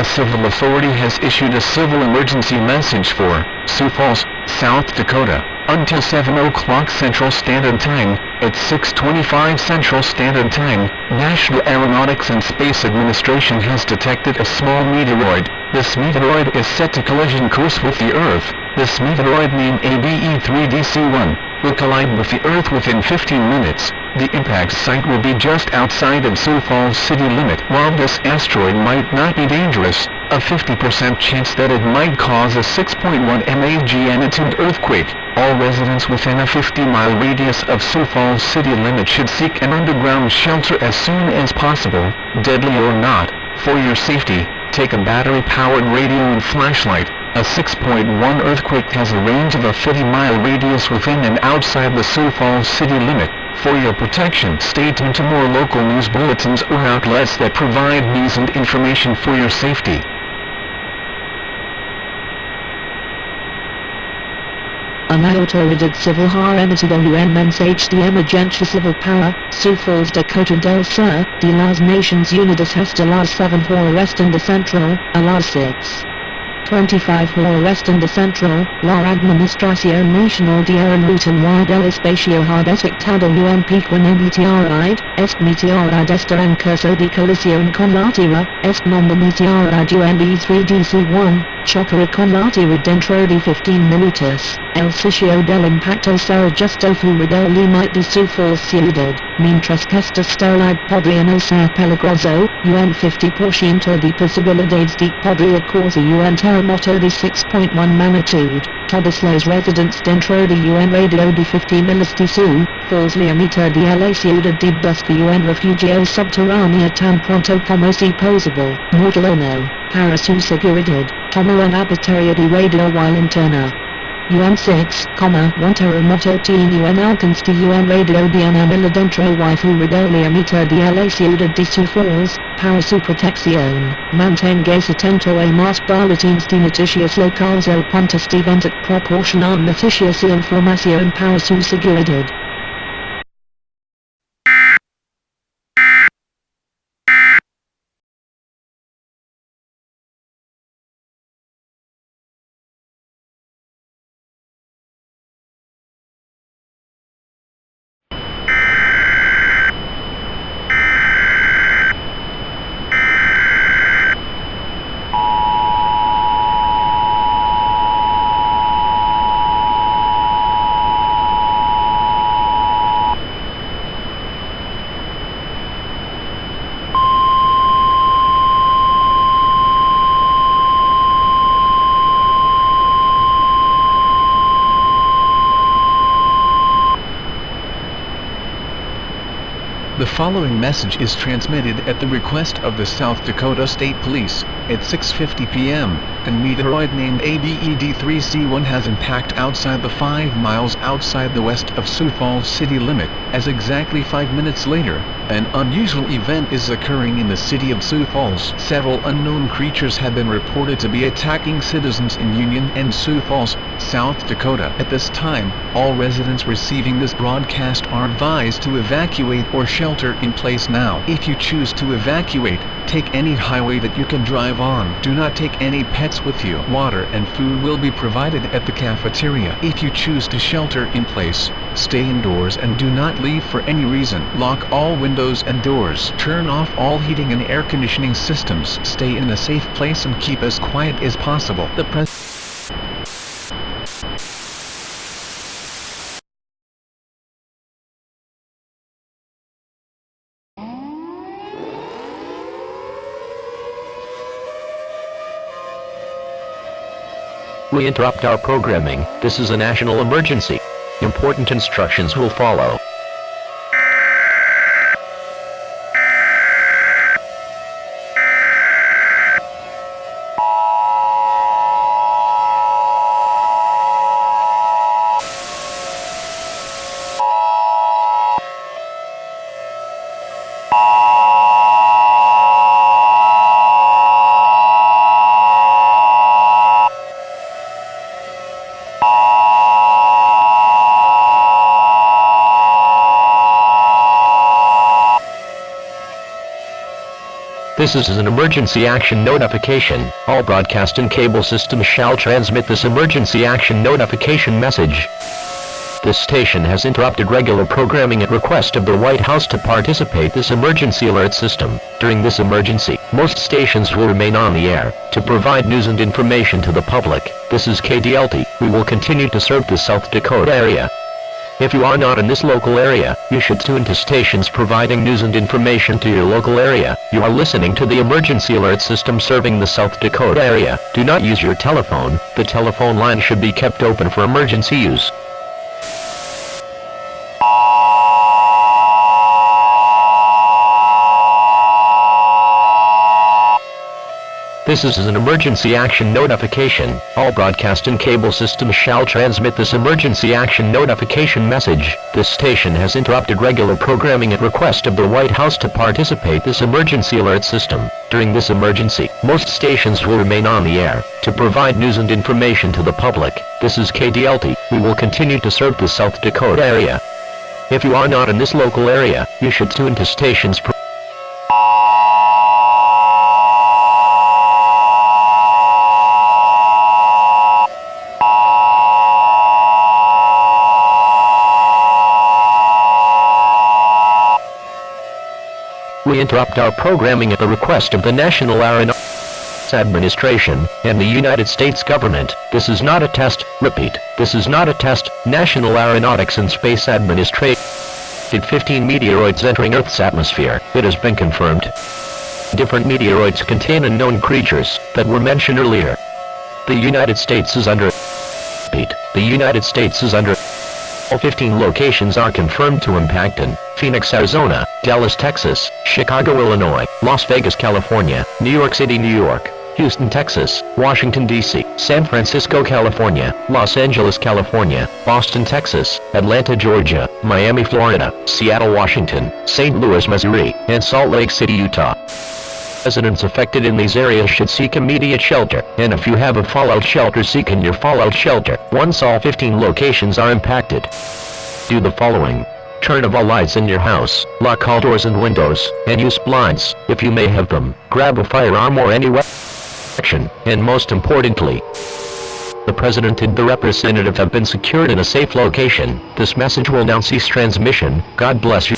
a civil authority has issued a civil emergency message for Sioux Falls, South Dakota, until 7 o'clock Central Standard Time. At 6:25 Central Standard Time, National Aeronautics and Space Administration has detected a small meteoroid. This meteoroid is set to collision course with the Earth. This meteoroid, named ABE-3DC-1, will collide with the Earth within 15 minutes. The impact site will be just outside of Sioux Falls city limit. While this asteroid might not be dangerous, a 50% chance that it might cause a 6.1 magnitude earthquake. All residents within a 50-mile radius of Sioux Falls city limit should seek an underground shelter as soon as possible, deadly or not. For your safety, take a battery-powered radio and flashlight. A 6.1 earthquake has a range of a 50-mile radius within and outside the Sioux Falls city limit. For your protection, stay tuned to more local news bulletins or outlets that provide news and information for your safety. An automated civil HRMTWN HD Emergency Civil Power, Sioux Falls, Dakota del Sur, de las Nations Unidas hasta las 7 horas en de Central, a las 6:25 horas en de Central, la Administración Nacional de Aeronáutica del Espacio ha detectado un pico en meteoroid. Este meteoroid está en curso de colisión con la Tierra. Este nombre meteoroid UNB-3DC-1, chocará con la Tierra dentro de 15 minutos. El sitio del impacto será justo fuera del límite de Sioux Falls ciudad, mientras que este asteroid podría no ser peligroso. 50% de posibilidades de podría causar un terremoto de 6.1 magnitud. Todos los residentes dentro de un radio de 50 miles de Sioux Falls la mitad de la ciudad de busca un refugio subterráneo tan pronto como si posible. Model 1, para su seguridad, toma una batería de radio while interna. 6,1 terremoto tiene un alcance de un radio de una milla dentro y fuera de la mitad de la ciudad de Sioux Falls. Para su protección, manténgase atento a más boletines de noticias locales o puntos de venta que proporcionan noticias y información para su seguridad. The following message is transmitted at the request of the South Dakota State Police. At 6:50 p.m., a meteoroid named ABED-3C1 has impacted outside the 5 miles outside the west of Sioux Falls city limit. As exactly 5 minutes later, an unusual event is occurring in the city of Sioux Falls. Several unknown creatures have been reported to be attacking citizens in Union and Sioux Falls, South Dakota. At this time, all residents receiving this broadcast are advised to evacuate or shelter in place now. If you choose to evacuate, take any highway that you can drive on. Do not take any pets with you. Water and food will be provided at the cafeteria. If you choose to shelter in place, stay indoors and do not leave for any reason. Lock all windows and doors. Turn off all heating and air conditioning systems. Stay in a safe place and keep as quiet as possible. We interrupt our programming. This is a national emergency. Important instructions will follow. This is an emergency action notification. All broadcast and cable systems shall transmit this emergency action notification message. This station has interrupted regular programming at request of the White House to participate this emergency alert system. During this emergency, most stations will remain on the air to provide news and information to the public. This is KDLT. We will continue to serve the South Dakota area. If you are not in this local area, you should tune to stations providing news and information to your local area. You are listening to the emergency alert system serving the South Dakota area. Do not use your telephone. The telephone line should be kept open for emergency use. This is an emergency action notification. All broadcast and cable systems shall transmit this emergency action notification message. This station has interrupted regular programming at request of the White House to participate this emergency alert system. During this emergency, most stations will remain on the air to provide news and information to the public. This is KDLT. We will continue to serve the South Dakota area. If you are not in this local area, you should tune to stations We interrupt our programming at the request of the National Aeronautics Administration and the United States government. This is not a test. Repeat, this is not a test. National Aeronautics and Space Administration. 15 meteoroids entering Earth's atmosphere. It has been confirmed. Different meteoroids contain unknown creatures that were mentioned earlier. The United States is under. Repeat, the United States is under. All 15 locations are confirmed to impact in Phoenix, Arizona, Dallas, Texas, Chicago, Illinois, Las Vegas, California, New York City, New York, Houston, Texas, Washington, D.C., San Francisco, California, Los Angeles, California, Boston, Texas, Atlanta, Georgia, Miami, Florida, Seattle, Washington, St. Louis, Missouri, and Salt Lake City, Utah. Residents affected in these areas should seek immediate shelter, and if you have a fallout shelter, seek in your fallout shelter. Once all 15 locations are impacted, do the following. Turn off all lights in your house, lock all doors and windows, and use blinds, if you may have them. Grab a firearm or any weapon, and most importantly, the President and the Representative have been secured in a safe location. This message will now cease transmission. God bless you.